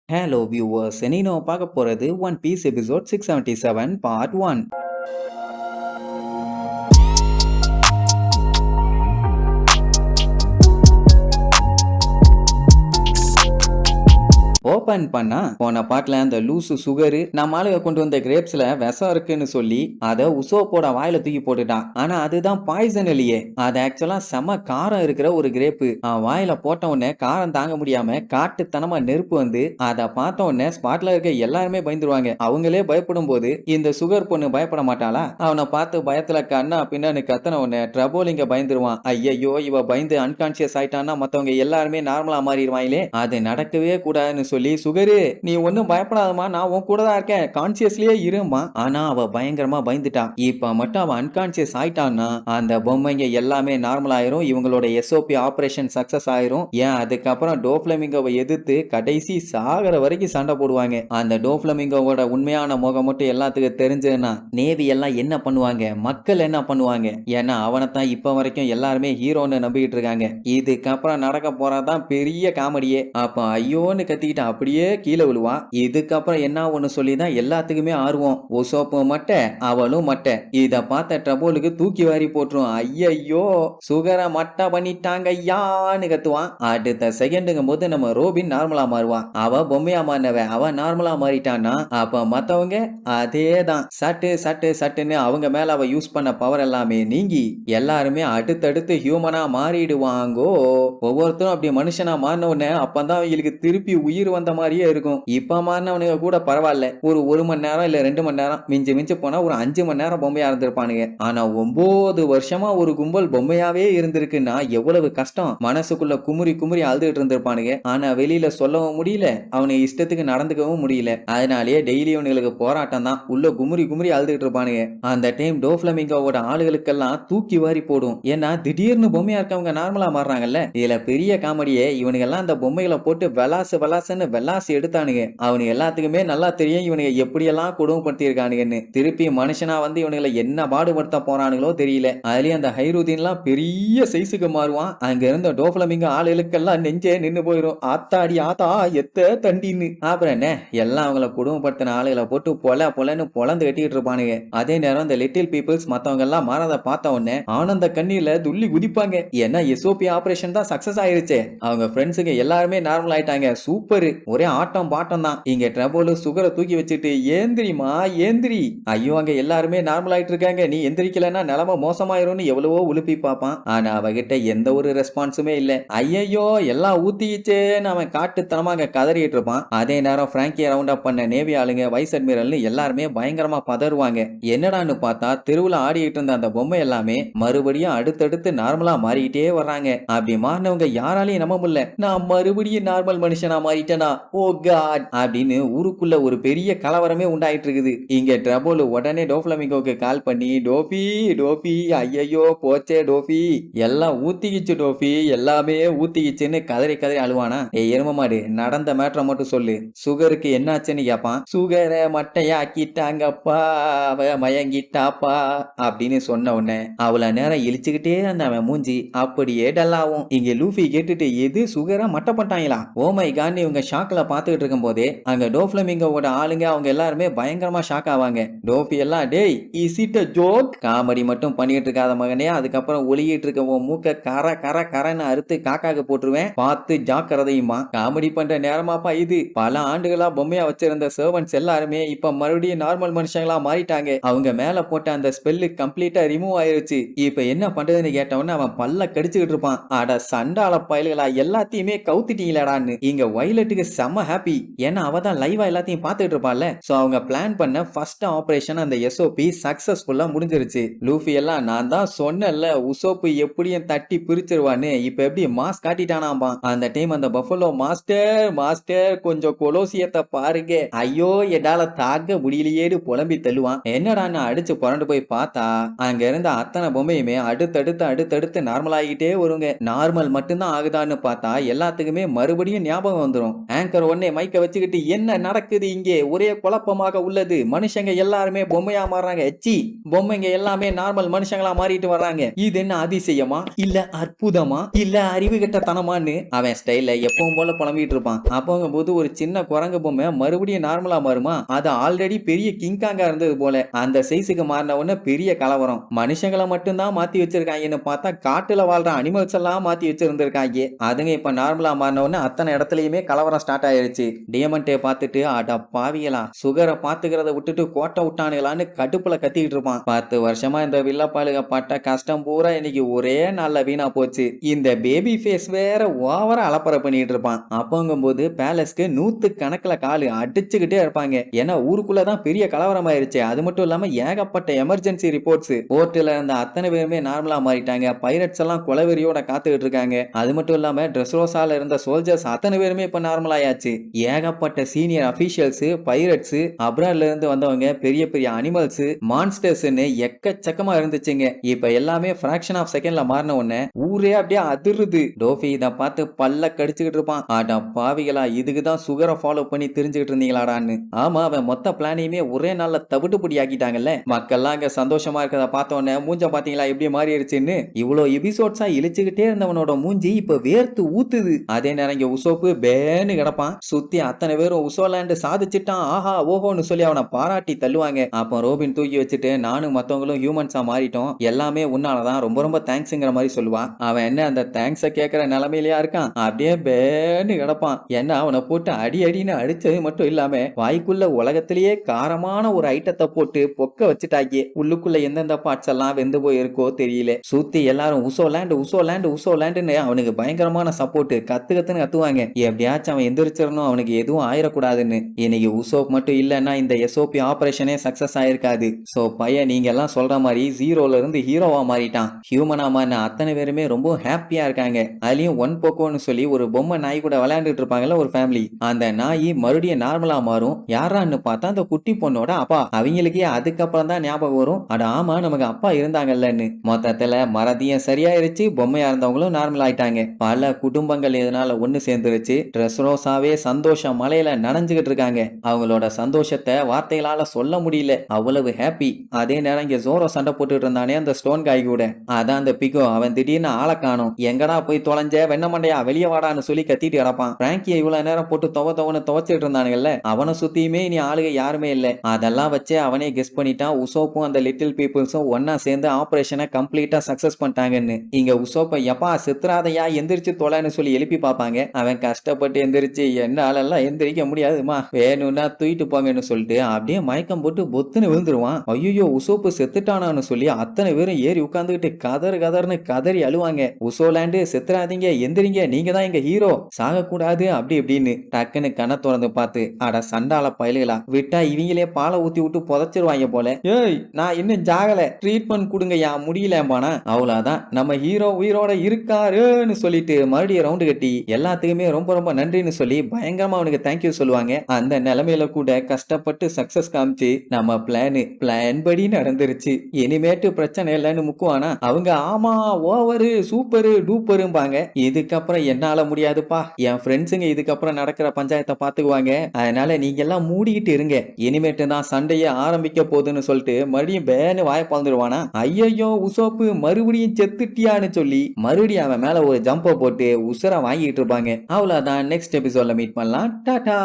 Hello viewers, இன்னைக்கு நம்ம பார்க்க போறது one piece episode 677 part 1. Open பண்ணா போன பாட்டுல அந்த லூசு சுகரு நம்ம ஆளுக கொண்டு வந்த கிரேப்ஸ்ல விஷம் இருக்குன்னு சொல்லி அதை உசோப்போட வாயில தூக்கி போட்டுட்டான். ஆனா அதுதான் பாய்சன் இல்லையே, அது ஆக்சுவலா செம காரம் இருக்கிற ஒரு கிரேப்பு. வாயில போட்ட உடனே காரம் தாங்க முடியாம காட்டுத்தனமா நெருப்பு வந்து அதை பார்த்த உடனே ஸ்பாட்ல இருக்க எல்லாருமே பயந்துருவாங்க. அவங்களே பயப்படும் போது இந்த சுகர் பொண்ணு பயப்பட மாட்டாளா? அவனை பார்த்து பயத்துல கண்ணா பின்னான்னு கத்தன உடனே ட்ரபோல் இங்க பயந்துருவான். ஐயோ இவ பயந்து அன்கான்சியஸ் ஆயிட்டான்னா மத்தவங்க எல்லாருமே நார்மலா மாறிடுவாங்களே, அது நடக்கவே கூடாதுன்னு சொல்லி சுகரு நீ ஒன்னும் பயப்படாதமா, நான் உன் கூட தான் இருக்கேன், கான்சியஸ்லயே இருமா. ஆனா அவ பயங்கரமா பயந்துட்டா. இப்ப மட்டும் அவ அன்கான்சியஸ் ஆயிட்டான்னா அந்த பொம்மைங்க எல்லாமே நார்மல் ஆயிரும், இவங்களோட எஸ்ஓபி ஆபரேஷன் சக்சஸ் ஆயிரும். ஏன் அதுக்கப்புறம் டோஃப்ளமிங்கோவை எதிர்த்து கடைசி சாகர வரைக்கும் சண்டை போடுவாங்க. அந்த டோஃப்ளமிங்கோவோட உண்மையான முகம் மட்டும் எல்லாத்துக்கும் தெரிஞ்சதுன்னா நேவி எல்லாம் என்ன பண்ணுவாங்க, மக்கள் என்ன பண்ணுவாங்க? ஏன்னா அவனை தான் இப்ப வரைக்கும் எல்லாருமே ஹீரோன்னு நம்பிக்கிட்டு இருக்காங்க. இதுக்கப்புறம் நடக்க போறதான் பெரிய காமெடியே. அப்ப ஐயோன்னு கத்திக்கிட்டு அப்படியே கீழே விழுவான். இதுக்கப்புறம் என்ன ஒண்ணு சொல்லிதான் எல்லாத்துக்குமே ஆர்வம். ஒசோப்பு மட்டை அவளும் மட்டை. இத பார்த்த ட்ரபோலுக்கு தூக்கி வாரி போட்டுரும். ஐயையோ சுகரை மட்டை பண்ணிட்டாங்க ஐயான்னு கத்துவான். அடுத்த செகண்டுங்கும் போது நம்ம ரோபின் நார்மலா மாறுவான். அவ பொம்மையா மாறினவ அவ நார்மலா மாறிட்டான்னா அப்ப மத்தவங்க அதேதான் சட்டு சட்டு சட்டுன்னு அவங்க மேல அவ யூஸ் பண்ண பவர் எல்லாமே நீங்கி எல்லாருமே அடுத்தடுத்து ஹியூமனா மாறிடுவாங்கோ. ஒவ்வொருத்தரும் அப்படி மனுஷனா மாறின உடனே அப்பதான் அவங்களுக்கு திருப்பி உயிர் வந்த மாதிரியே இருக்கும். இப்ப மாறினவனுங்க கூட பரவாயில்ல, ஒரு மணி நேரம் இல்ல 2 மணி நேரம், மிஞ்சி போனா ஒரு 5 மணி நேரம் பொம்மையா இருந்திருப்பானுங்க. ஆனா 9 வருஷமா ஒரு கும்பல் பொம்மையாவே இருந்திருக்குன்னா எவ்வளவு கஷ்டம். மனசுக்குள்ள குமுறி குமுறி அழுதுட்டு இருந்திருப்பானுங்க. ஆனா வெளியில சொல்லவும் முடியல, அவனுக்கு இஷ்டத்துக்கு நடந்துக்கவும் முடியல. அதனாலேயே டெய்லி அவனுங்களுக்கு போராட்டம் தான். உள்ள குமுறி குமுறி அழுதுட்டு இருப்பானுங்க. அந்த டைம் டோஃப்ளமிங்கோவோட ஆளுகளுக்கெல்லாம் தூக்கி வாரி போடும். ஏன்னா திடீர்னு பொம்மையா இருக்கவங்க நார்மலா மாறுறாங்கல்ல. இதுல பெரிய காமெடியே இவனுங்க எல்லாம் அந்த பொம்மைகளை போட்டு விளாசுன்னு வெளாசி எடுத்தானுங்க. அவனுக்கு எல்லாத்துக்குமே நல்லா தெரியும் இவனுங்க எப்படியெல்லாம் கொடுமைப்படுத்தி இருக்கானுங்கன்னு. திருப்பி மனுஷனா வந்து இவனுங்களை என்ன பாடுபடுத்த போறானுங்களோ தெரியல. அதுலயும் அந்த ஹைருதீன்லாம் பெரிய சைஸுக்கு மாறுவான். அங்க இருந்த டோஃப்ளமிங்கோ ஆளுகளுக்கெல்லாம் நெஞ்சே நின்னு போயிடும். ஆத்தாடி ஆத்தா எத்த தண்டின்னு. அப்புறம் என்ன எல்லாம் அவங்கள கொடுமைப்படுத்தின ஆளுகளை போட்டு பொலன்னு பொலந்து கட்டிட்டு இருப்பானுங்க. அதே நேரம் இந்த லிட்டில் பீப்புள்ஸ் மத்தவங்க எல்லாம் மாறத பார்த்த உடனே ஆனந்த கண்ணீர்ல துள்ளி குதிப்பாங்க. ஏன்னா எஸ்ஓபி ஆபரேஷன் தான் சக்சஸ் ஆயிருச்சு. அவங்க ஃப்ரெண்ட்ஸுங்க எல்லாருமே நார்மல் ஆயிட்டாங்க. சூப்பர், ஒரே ஆட்டம் பாட்டம் தான். இங்க ட்ரபோல் சுகரை தூக்கி வச்சுட்டு ஏந்திரிமா ஏந்திரி, ஐயோ அங்க எல்லாருமே நார்மல் ஆயிட்டு இருக்காங்க, நீ எந்திரிக்கலன்னா நிலைமை மோசமாயிரும்னு எவ்வளவோ உழுப்பி பார்ப்பான். ஆனா அவகிட்ட எந்த ஒரு ரெஸ்பான்ஸுமே இல்ல. ஐயோ எல்லாம் ஊத்திச்சேன்னு அவன் காட்டுத்தனமா அங்க கதறிட்டு இருப்பான். அதே நேரம் பிராங்கியை ரவுண்ட் அப் பண்ண நேவி ஆளுங்க வைஸ் அட்மிரல்னு எல்லாருமே பயங்கரமா பதறுவாங்க. என்னடான்னு பார்த்தா தெருவுல ஆடிட்டு இருந்த அந்த பொம்மை எல்லாமே மறுபடியும் அடுத்தடுத்து நார்மலா மாறிக்கிட்டே வர்றாங்க. அப்படி மாறினவங்க யாராலையும் நம்ப முடியல. நான் மறுபடியும் நார்மல் மனுஷனா மாறிட்டேனா, ஓ காட் அப்படின்னு ஊருக்குள்ள ஒரு பெரிய கலவரமே உண்டாயிட்டு இருக்குது. இங்க ட்ரபோல் உடனே டோஃப்ளமிங்கோக்கு கால் பண்ணி டோஃபி டோஃபி ஐயோ போச்சே டோஃபி, எல்லாம் ஊத்திக்கிச்சு டோஃபி, எல்லாமே ஊத்திக்கிச்சுன்னு கதறி கதறி அழுவானா. எரும மாடு நடந்த மேட்டரை மட்டும் சொல்லு, சுகருக்கு என்னாச்சுன்னு கேட்பான். சுகரை மட்டையாக்கிட்டாங்கப்பா, அவ மயங்கிட்டாப்பா அப்படின்னு சொன்ன உடனே அவளை நேரம் இழிச்சுக்கிட்டே அந்த அவன் மூஞ்சி அப்படியே டல்லாவும். இங்க லூஃபி கேட்டுட்டு எது சுகரா மட்ட பட்டாங்களா, ஓ மை காட் இவங்க ஷாக்ல பாத்துக்கிட்டு இருக்கும் போதே அங்க டோஃப்ளமிங்கோட ஆளுங்க அவங்க எல்லாருமே பயங்கரமா ஷாக் ஆவாங்க. டோஃபி எல்லாம் டேய் is it a joke, comedy மட்டும் பண்ணிட்டு இருக்காத மகனே, அதுக்கப்புறம் ஒளியிட்டு இருக்க உன் மூக்க கர கர கரன்னு அறுத்து காக்காக்கு போட்டுருவேன், பார்த்து ஜாக்கிரதையுமா. காமெடி பண்ற நேரமாப்பா இது. பல ஆண்டுகளா பொம்மையா வச்சிருந்த சர்வன்ட்ஸ் எல்லாருமே இப்ப மறுபடியும் நார்மல் மனுஷங்களா மாறிட்டாங்க. அவங்க மேல போட்ட அந்த ஸ்பெல்லு கம்ப்ளீட்டா ரிமூவ் ஆயிருச்சு. இப்ப என்ன பண்றதுன்னு கேட்டவன அவன் பல்ல கடிச்சுக்கிட்டு இருப்பான். அட சண்டால பயல்களா எல்லாத்தையுமே கவுத்திட்டீங்களாடான்னு. இங்க வயலட்டுக்கு செம ஹாப்பி. ஏன்னா அவ தான் லைவா எல்லாத்தையும் பார்த்துட்டு இருப்பாள்ல. சோ அவங்க பிளான் பண்ண ஃபர்ஸ்ட் ஆபரேஷன் அந்த எஸ்ஓபி சக்சஸ்ஃபுல்லா முடிஞ்சிருச்சு. லூஃபி எல்லாம் நான் தான் சொன்னேன்ல உசோப்பு எப்படியும் தட்டி பிரிச்சிருவான்னு, இப்ப எப்படி மாஸ் காட்டிட்டானாம்பா. அந்த டைம் அந்த பஃபலோ மாஸ்டர் மாஸ்டர் கொஞ்சம் கொலோசியத்தை பாருங்க, ஐயோ எடால தாக்க முடியலையேன்னு புலம்பி தள்ளுவான். என்னடான்னு அடிச்சு புரண்டு போய் பார்த்தா அங்க இருந்த அத்தனை பொம்மையுமே அடுத்தடுத்து நார்மல் ஆகிட்டே வருங்க. நார்மல் மட்டும்தான் ஆகுதான்னு பார்த்தா எல்லாத்துக்குமே மறுபடியும் ஞாபகம் வந்துடும். ஆங்கர் உடனே மைக்க வச்சுக்கிட்டு என்ன நடக்குது இங்கே ஒரே குழப்பமாக உள்ளது மனுஷங்க எல்லாருமே பொம்மையா மாறுறாங்க எச்சி பொம்மைங்க எல்லாமே நார்மல் மனுஷங்களா மாறிட்டு வர்றாங்க இது என்ன அதிசயமா இல்ல அற்புதமா இல்ல அறிவு கெட்ட தனமான்னு அவன் ஸ்டைல எப்பவும் போல புலம்பிட்டு இருப்பான் அப்போங்க போது ஒரு சின்ன குரங்கு பொம்மை மறுபடியும் நார்மலா மாறுமா அது ஆல்ரெடி பெரிய கிங்காங்கா இருந்தது போல அந்த சைஸுக்கு மாறின உடனே பெரிய கலவரம் மனுஷங்களை மட்டும்தான் மாத்தி வச்சிருக்காங்கன்னு பார்த்தா காட்டுல வாழ்ற அனிமல்ஸ் எல்லாம் மாத்தி வச்சிருந்திருக்காங்க அதுங்க இப்ப நார்மலா மாறின உடனே அத்தனை இடத்துலயுமே கலவரம் ஸ்டார்ட் ஆயிருச்சு டியமண்டே பார்த்துட்டு அட பாவிகளா சுகரை பாத்துக்கிறத விட்டுட்டு கோட்டை விட்டானுங்களான்னு கடுப்புல கத்திக்கிட்டு இருப்பான் 10 வருஷமா இந்த வில்லப்பாளுக பட்ட கஷ்டம் பூரா இன்னைக்கு ஒரே நாள்ல வீணா போச்சு இந்த பேபி ஃபேஸ் வேற ஓவரா அலப்பறை பண்ணிட்டு இருப்பான் அப்போங்கும் போது பேலஸ்க்கு 100 கணக்குல காலு அடிச்சுக்கிட்டே இருப்பாங்க ஏன்னா ஊருக்குள்ளதான் பெரிய கலவரம் ஆயிருச்சு அது மட்டும் இல்லாம ஏகப்பட்ட எமர்ஜென்சி ரிப்போர்ட்ஸ் போர்ட்ல இருந்த அத்தனை பேருமே நார்மலா மாறிட்டாங்க பைரட்ஸ் எல்லாம் கொலவெறியோட காத்துக்கிட்டு இருக்காங்க அது மட்டும் இல்லாம ட்ரெஸ்ரோசால இருந்த சோல்ஜர்ஸ் அத்தனை பேருமே இப்ப நார்மல் ஆயாச்சு ஏகப்பட்ட சீனியர் அபிஷியல்ஸ் பைரட்ஸ் அப்ராட்ல இருந்து வந்தவங்க பெரிய பெரிய அனிமல்ஸ் மான்ஸ்டர்ஸ்னு எக்கச்சக்கமா இருந்துச்சுங்க இப்ப எல்லாமே ஃபிராக்ஷன் ஆஃப் செகண்ட்ல மாறின உடனே ஊரே அப்படியே அதிருது டோஃபி இத பார்த்து பல்ல கடிச்சுக்கிட்டு இருப்பான் ஆடா பாவிகளா இதுக்குதான் சுகரை ஃபாலோ பண்ணி தெரிஞ்சுக்கிட்டு இருந்தீங்களாடான்னு ஆமா அவன் மொத்த பிளானையுமே ஒரே நாள்ல தவிட்டுப்படி ஆக்கிட்டாங்கல்ல மக்கள்லாம் அங்க சந்தோஷமா இருக்கிறத பார்த்த உடனே மூஞ்ச பாத்தீங்களா எப்படி மாறிடுச்சுன்னு இவ்வளவு எபிசோட்ஸா இழிச்சுக்கிட்டே இருந்தவனோட மூஞ்சி இப்ப வேர்த்து ஊத்துது அதே நேரம் இங்க உசோப்பு பேன்னு கிடப்பான் சுத்தி அத்தனை பேரும் உசோலாண்டு சாதிச்சுட்டான் ஆஹா ஓஹோன்னு சொல்லி அவனை பாராட்டி தள்ளுவாங்க அப்போ ரோபின் தூக்கி வச்சுட்டு நானும் மத்தவங்களும் ஹியூமன்ஸா மாறிட்டோம் எல்லாமே உன்னாலதான் ரொம்ப ரொம்ப தேங்க்ஸ்ங்கிற மாதிரி சொல்லுவான் அவன் என்ன அந்த தேங்க்ஸ கேட்கிற நிலைமையிலயா இருக்கான் அப்படியே பேன்னு கிடப்பான் என்ன அவனை போட்டு அடி அடின்னு அடிச்சது மட்டும் இல்லாம வாய்க்குள்ள உலகத்திலேயே காரமான ஒரு ஐட்டத்தை போட்டு பொக்க வச்சுட்டாக்கி உள்ளுக்குள்ள எந்தெந்த பார்ட்ஸ் எல்லாம் வெந்து போய் இருக்கோ தெரியல சுத்தி எல்லாரும் உசோலாண்டுன்னு அவனுக்கு பயங்கரமான சப்போர்ட் கத்துன்னு கத்துவாங்க எப்படியாச்சும் அவன் எந்திரிச்சிடணும் அவனுக்கு எதுவும் ஆயிடக்கூடாதுன்னு இன்னைக்கு உசோப் மட்டும் இல்லைன்னா இந்த எஸ்ஓபி ஆபரேஷனே சக்சஸ் ஆயிருக்காது சோ பையன் நீங்க எல்லாம் சொல்ற மாதிரி ஜீரோல இருந்து ஹீரோவா மாறிட்டான் ஹியூமனா மாறின அத்தனை பேருமே ரொம்ப ஹாப்பியா இருக்காங்க அதுலயும் ஒன் போக்கோன்னு சொல்லி ஒரு பொம்மை நாய் கூட விளையாண்டுட்டு இருப்பாங்கல்ல ஒரு ஃபேமிலி அந்த நாய் மறுபடியும் நார்மலா மாறும் யாரான்னு பார்த்தா அந்த குட்டி பொண்ணோட அப்பா அவங்களுக்கே அதுக்கப்புறம் தான் ஞாபகம் வரும் அட ஆமா நமக்கு அப்பா இருந்தாங்கல்லன்னு மொத்தத்துல மறதியும் சரியாயிருச்சு பொம்மையா இருந்தவங்களும் நார்மல் ஆயிட்டாங்க பல குடும்பங்கள் இதனால ஒண்ணு சேர்ந்துருச்சு ட்ரெஸ்ரோசாவே சந்தோஷ மலையில நனைஞ்சுகிட்டு இருக்காங்க அவங்களோட சந்தோஷத்தை வார்த்தைகளால சொல்ல முடியல அவ்வளவு ஹாப்பி அதே நேரம் இங்க ஜோரோ சண்டை போட்டுட்டு இருந்தானே அந்த ஸ்டோன் காய் கூட அதான் அந்த பிகோ அவன் திடீர்னு ஆளை காணும் எங்கடா போய் தொலைஞ்ச வெண்ணமண்டையா வெளியே வாடான்னு சொல்லி கத்திட்டு கிடப்பான் பிராங்கியை இவ்வளவு நேரம் போட்டு துவச்சிட்டு இருந்தானுங்கல்ல அவனை சுத்தியுமே இனி ஆளுக யாருமே இல்ல அதெல்லாம் வச்சு அவனே கெஸ் பண்ணிட்டான் உசோப்பும் அந்த லிட்டில் பீப்புள்ஸும் ஒன்னா சேர்ந்து ஆபரேஷனை கம்ப்ளீட்டா சக்சஸ் பண்ணிட்டாங்கன்னு இங்க உசோப்ப எப்பா சித்ராதையா எந்திரிச்சு தொலைன்னு சொல்லி எழுப்பி பார்ப்பாங்க அவன் கஷ்டப்பட்டு எந்திரிச்சு என்னாலெல்லாம் எந்திரிக்க முடியாதுமா வேணும்னா தூக்கிட்டு போங்கன்னு சொல்லிட்டு அப்படியே மயக்கம் போட்டு பொத்துன்னு விழுந்துருவான் ஐயோ உசோப்பு செத்துட்டானான்னு சொல்லி அத்தனை பேரும் ஏறி உட்கார்ந்துகிட்டு கதர்னு கதறி அழுவாங்க உசோலாண்டு செத்துறாதீங்க எந்திரிங்க நீங்க தான் எங்க ஹீரோ சாகக்கூடாது அப்படி இப்படின்னு டக்குன்னு கண்ணை திறந்து பார்த்து அட சண்டால பயலுகளா விட்டா இவங்களே பாலை ஊத்தி விட்டு புதைச்சிருவாங்க போல ஏய் நான் இன்னும் ஜாகல ட்ரீட்மெண்ட் கொடுங்கயா முடியலம்பானா அவ்வளவுதான் நம்ம ஹீரோ உயிரோட இருக்காருன்னு சொல்லிட்டு மறுபடியும் ரவுண்டு கட்டி எல்லாத்துக்குமே ரொம்ப ரொம்ப நன்றின்னு சொல்லி பயங்கரமா அவனுக்கு தேங்க்யூ சொல்லுவாங்க அந்த நிலைமையில கூட கஷ்டப்பட்டு சக்சஸ் காமிச்சு நம்ம பிளான் படி நடந்துருச்சு இனிமேட்டு பிரச்சனை இல்லைன்னு முக்குவானா அவங்க ஆமா ஓவரு சூப்பரு டூப்பரும்பாங்க இதுக்கப்புறம் என்னால முடியாதுப்பா என் ஃப்ரெண்ட்ஸுங்க இதுக்கப்புறம் நடக்கிற பஞ்சாயத்தை பாத்துக்குவாங்க அதனால நீங்க எல்லாம் மூடிக்கிட்டு இருங்க இனிமேட்டு தான் சண்டையை ஆரம்பிக்க போகுதுன்னு சொல்லிட்டு மறுபடியும் பேனு வாய பழந்துருவானா ஐயோ உசோப்பு மறுபடியும் செத்துட்டியான்னு சொல்லி மறுபடியும் அவன் மேல ஒரு ஜம்பை போட்டு உசுர வாங்கிட்டு இருப்பாங்க அவ்வளவுதான் நெக்ஸ்ட் எபிசோட்ல மீட் பண்ணலாம் டாடா